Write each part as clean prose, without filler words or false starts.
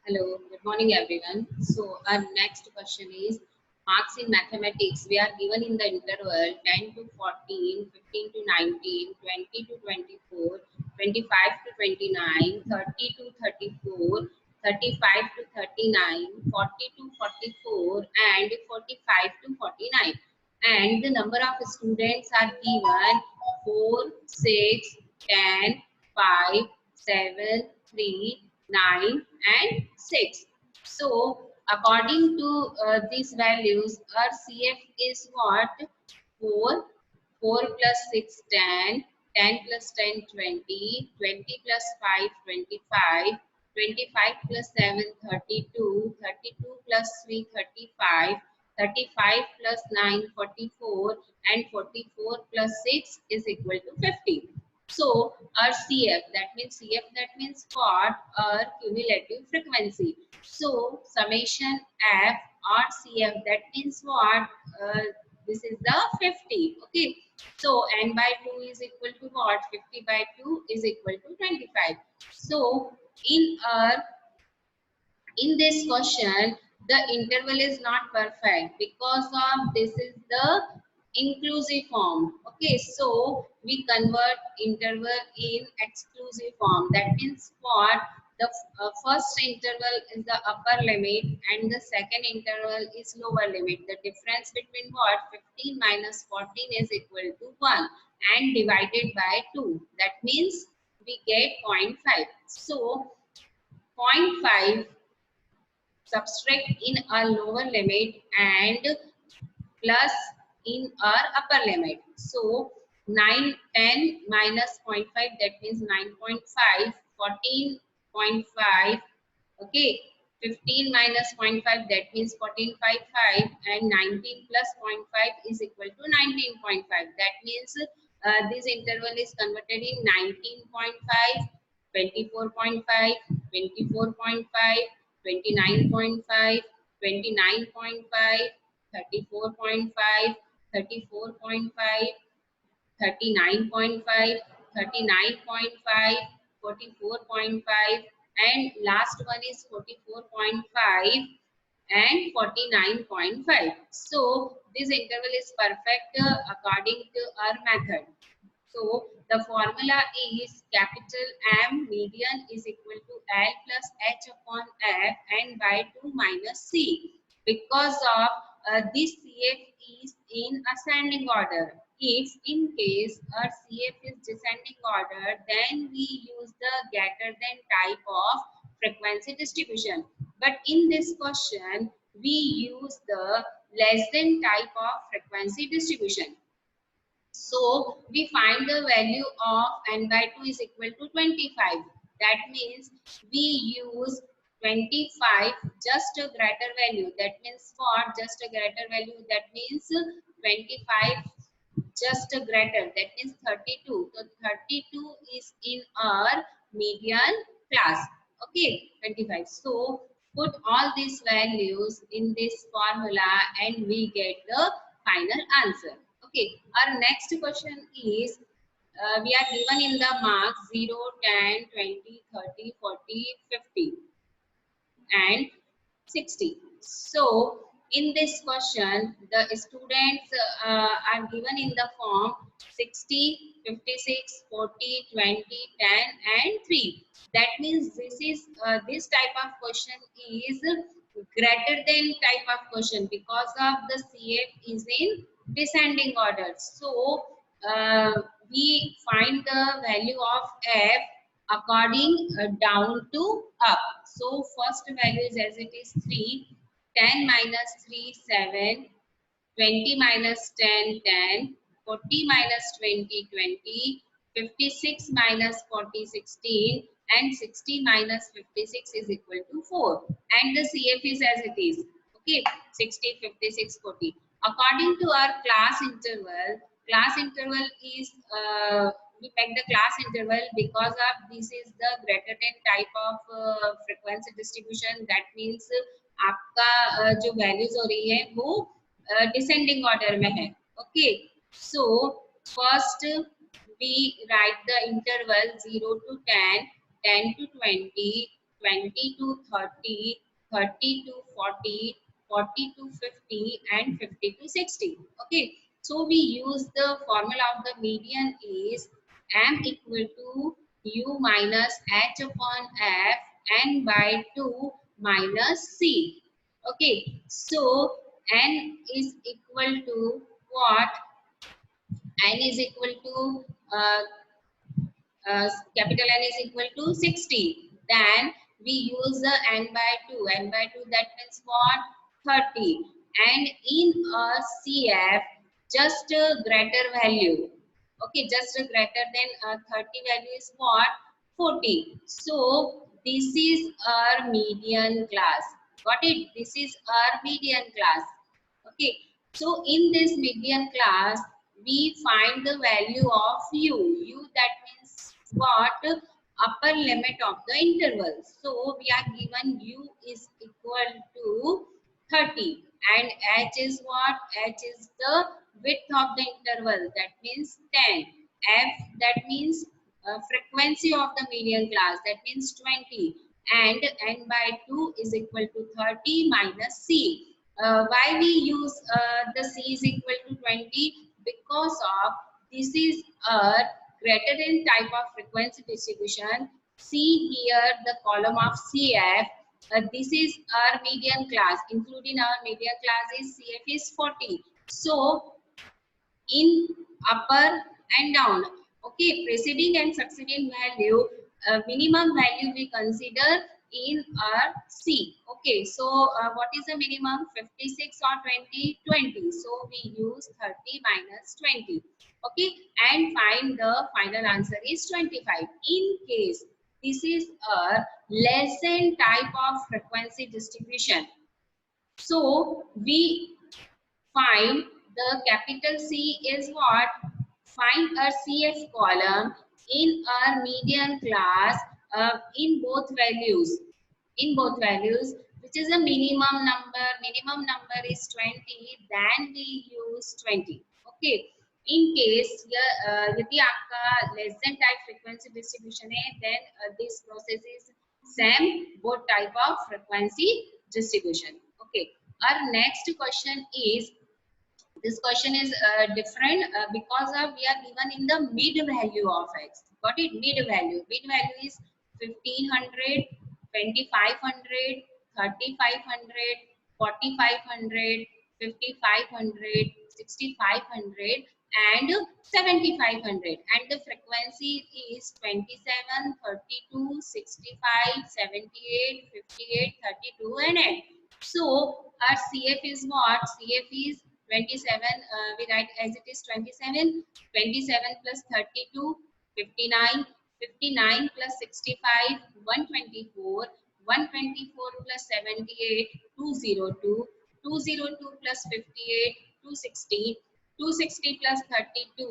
Hello, good morning everyone. So our next question is marks in mathematics. We are given in the interval 10 to 14, 15 to 19, 20 to 24, 25 to 29, 30 to 34, 35 to 39, 40 to 44 and 45 to 49. And the number of students are given 4, 6, 10, 5, 7, 3, 9 and 6. So according to these values, our CF is what? 4, 4 plus 6, 10, 10 plus 10, 20, 20 plus 5, 25, 25 plus 7, 32, 32 plus 3, 35, 35 plus 9, 44, and 44 plus 6 is equal to 50. So our CF, that means what? Our cumulative frequency. So summation F or CF, that means what? This is the 50. Okay. So n by 2 is equal to what? 50 by 2 is equal to 25. So in this question, the interval is not perfect because of this is the inclusive form. Okay, so we convert interval in exclusive form. That means what? The first interval is the upper limit and the second interval is lower limit. The difference between what? 15 minus 14 is equal to 1 and divided by 2. That means we get 0.5. So zero point 0.5 subtract in our lower limit and plus in our upper limit. So 9, 10 minus 0.5, that means 9.5, 14.5, okay. 15 minus 0.5, that means 14.55, and 19 plus 0.5 is equal to 19.5. That means this interval is converted in 19.5, 24.5, 24.5, 29.5, 29.5, 34.5, 34.5, 39.5, 39.5, 44.5, and last one is 44.5 and 49.5. So this interval is perfect according to our method. So the formula is capital M median is equal to L plus H upon F and by 2 minus C. Because of this CF is in ascending order. If in case our CF is descending order, then we use the greater than type of frequency distribution. But in this question, we use the less than type of frequency distribution. So we find the value of n by 2 is equal to 25. That means we use 25 just a greater value. That means for just a greater value, that means 25 just a greater. That means 32. So 32 is in our median class. Okay, 25. So put all these values in this formula and we get the final answer. Okay, our next question is we are given in the marks 0, 10, 20, 30, 40, 50 and 60. So in this question, the students are given in the form 60, 56, 40, 20, 10 and 3. That means this type of question is greater than type of question because of the CF is in descending order. So we find the value of F according down to up. So first value is as it is 3, 10 minus 3, 7, 20 minus 10, 10, 40 minus 20, 20, 56 minus 40, 16, and 60 minus 56 is equal to 4. And the CF is as it is. Okay, 60, 56, 40. According to our class interval is we pick the class interval because of this is the greater than type of frequency distribution. That means आपका जो values हो रही है वो descending order में है. Okay, so first we write the interval 0 to 10, 10 to 20, 20 to 30, 30 to 40, 40 to 50, and 50 to 60. Okay, so we use the formula of the median is m equal to u minus h upon f n by 2 minus c. Okay, so n is equal to what? N is equal to capital N is equal to 60. Then we use the n by 2. N by 2, that means what? 30. And in a CF, just a greater value. Okay, just a greater than 30 value is what? 40. So this is our median class. Got it? This is our median class. Okay, so in this median class, we find the value of u. U, that means what? Upper limit of the interval. So we are given u is equal to 30 and h is what? H is the width of the interval, that means 10. F, that means frequency of the median class, that means 20, and n by 2 is equal to 30 minus c. Why we use the c is equal to 20? Because of this is a greater than type of frequency distribution. See here the column of CF. This is our median class. Including our median class is CF is 40. So in upper and down, okay, preceding and succeeding value, minimum value we consider in our C. Okay, so what is the minimum? 56 or 20? 20. So we use 30 minus 20. Okay, and find the final answer is 25. In case this is a less than type of frequency distribution, so we find the capital C is what? Find a CF column in our median class in both values. In both values, which is a minimum number. Minimum number is 20. Then we use 20. Okay. In case यदि आपका less than type frequency distribution है, then this process is same both type of frequency distribution. Okay. Our next question is, this question is different because of we are given in the mid value of x. Got it? Mid value. Mid value is 1500, 2500, 3500, 4500, 5500, 6500, and 7500. And the frequency is 27, 32, 65, 78, 58, 32, and 8. So our CF is what? CF is 27. We write as it is 27. 27 plus 32, 59. 59 plus 65, 124. 124 plus 78, 202. 202 plus 58, 260. 260 plus 32,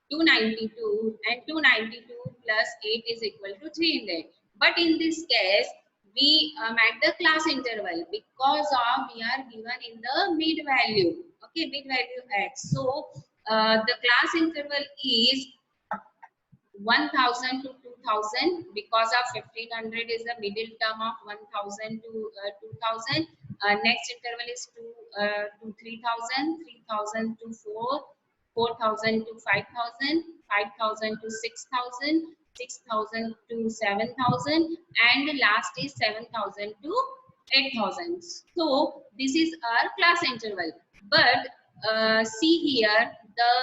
292, and 292 plus 8 is equal to 300. But in this case, we at the class interval, because of we are given in the mid value. Okay, mid value x. So the class interval is 1000 to 2000, because of 1500 is the middle term of 1000 to 2000. Next interval is to 3000, 3000 to 4, 4000 to 5000, 5000 to 6000, 6000 to 7000, and last is 7000 to 8000. So this is our class interval. But see here the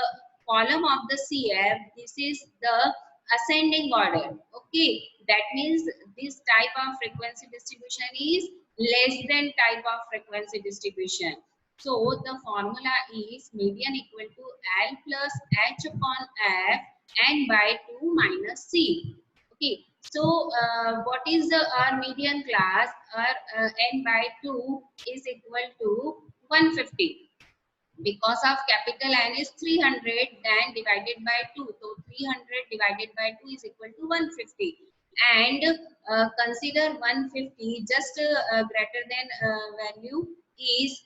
column of the CF, this is the ascending order. Okay, that means this type of frequency distribution is less than type of frequency distribution. So the formula is median equal to L plus H upon F n by 2 minus C. Okay, so what is the our median class? Our n by 2 is equal to 150. Because of capital N is 300, then divided by 2. So 300 divided by 2 is equal to 150. And consider 150 just greater than value is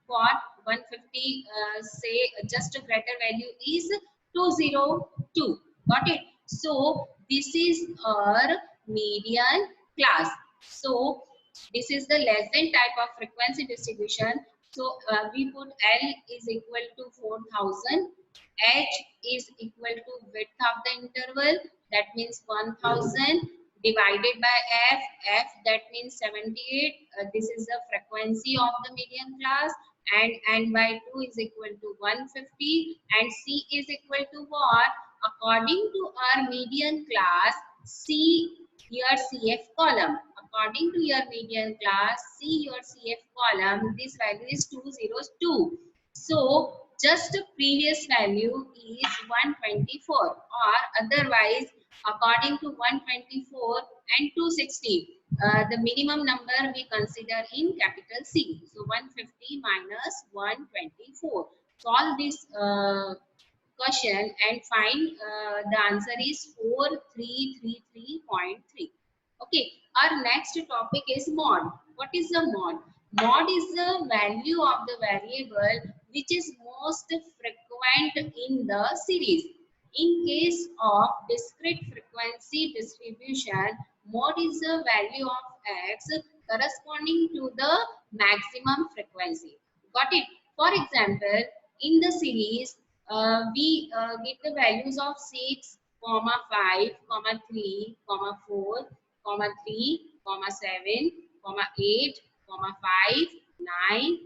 what? 150 say just a greater value is 202. Got it? So this is our median class. So this is the less than type of frequency distribution. So we put L is equal to 4000, H is equal to width of the interval, that means 1000, divided by F that means 78. This is the frequency of the median class, and N by 2 is equal to 150, and C is equal to what? According to our median class, C your CF column. According to your median class, see your CF column, this value is 202. So just the previous value is 124, or otherwise according to 124 and 260, the minimum number we consider in capital C. So 150 minus 124. Solve this question and find the answer is 4333.3. Okay, our next topic is mod. What is the mod? Mod is the value of the variable which is most frequent in the series. In case of discrete frequency distribution, mod is the value of x corresponding to the maximum frequency. Got it? For example, in the series, we get the values of 6, 5, 3, 4, 3, 7, 8, 5, 9,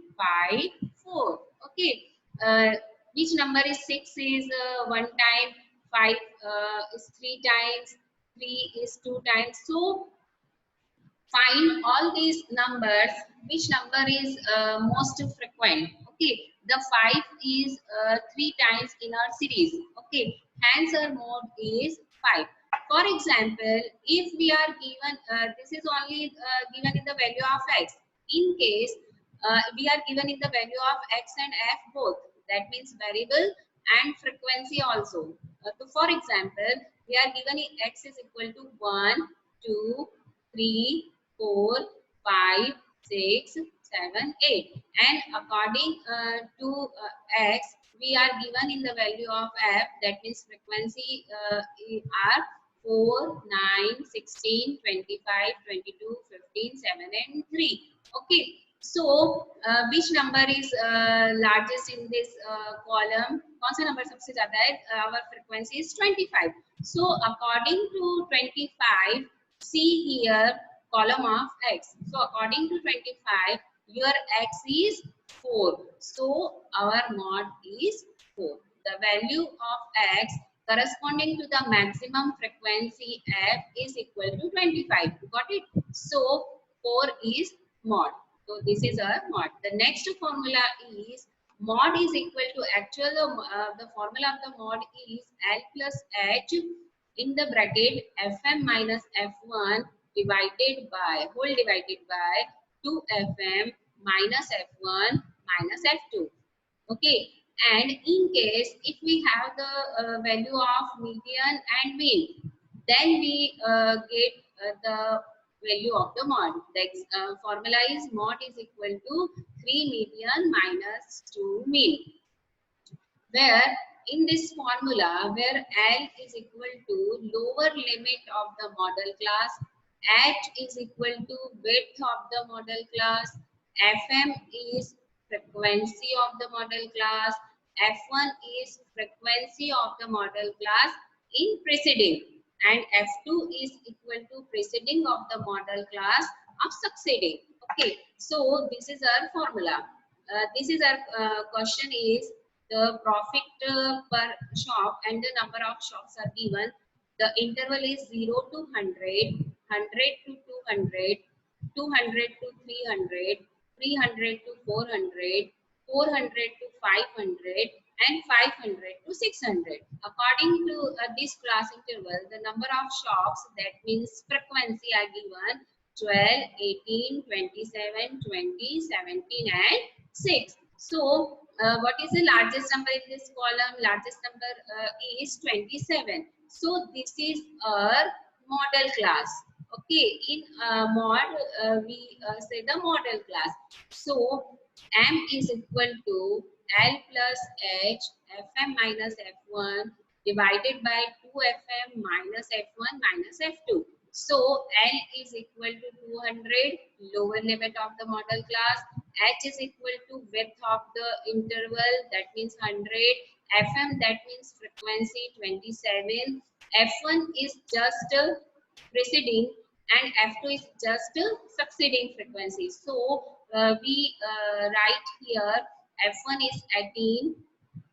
5, 4. Okay. Which number is 6 is one time, 5 is 3 times, 3 is 2 times. So find all these numbers, which number is most frequent. Okay, the 5 is 3 times in our series. Okay, hence our mode is 5. For example, if we are given this is only given in the value of x. In case we are given in the value of x and f both, that means variable and frequency also. So for example, we are given x is equal to 1, 2, 3, 4, 5, 6, 7, 8. And according to x, we are given in the value of f, that means frequency are 4, 9, 16, 25, 22, 15, 7 and 3. Okay. So which number is largest in this column? कौन सा number सबसे ज़्यादा है? Our frequency is 25. So according to 25, see here column of x. So according to 25, your x is 4. So our mod is 4. The value of x corresponding to the maximum frequency f is equal to 25. Got it? So 4 is mod. So this is our mod. The next formula is mod is equal to actual the formula of the mod is L plus H in the bracket Fm minus F1 divided by 2Fm minus F1 minus F2. Okay, and in case if we have the value of median and mean, then we get the value of the mod. The formula is mod is equal to 3 median minus 2 mean, where in this formula where L is equal to lower limit of the model class, H is equal to width of the model class, Fm is frequency of the model class, F1 is frequency of the model class in preceding, and F2 is equal to preceding of the model class of succeeding. Okay, so this is our formula. This is our question is the profit per shop and the number of shops are given. The interval is 0 to 100, 100 to 200, 200 to 300, 300 to 400, 400 to 500 and 500 to 600. According to this class interval, the number of shops, that means frequency, are given 12, 18, 27, 20, 17 and 6. So what is the largest number in this column? Largest number is 27. So this is our model class. Okay, in mod we say the model class. So M is equal to L plus H Fm minus F1 divided by 2Fm minus F1 minus F2. So L is equal to 200, lower limit of the model class. H is equal to width of the interval, that means 100. FM, that means frequency 27. F1 is just preceding and F2 is just succeeding frequency. So we write here F1 is 18,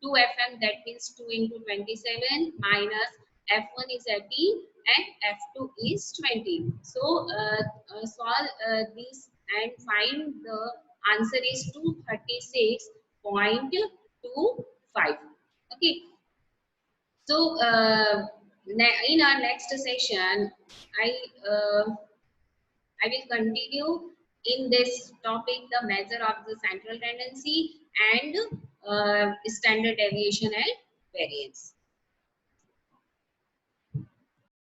2 FM, that means 2 into 27 minus F1 is 18 and F2 is 20. So solve this and find the answer is 236.25. Okay. So in our next session, uh, I will continue in this topic the measure of the central tendency and standard deviation and variance.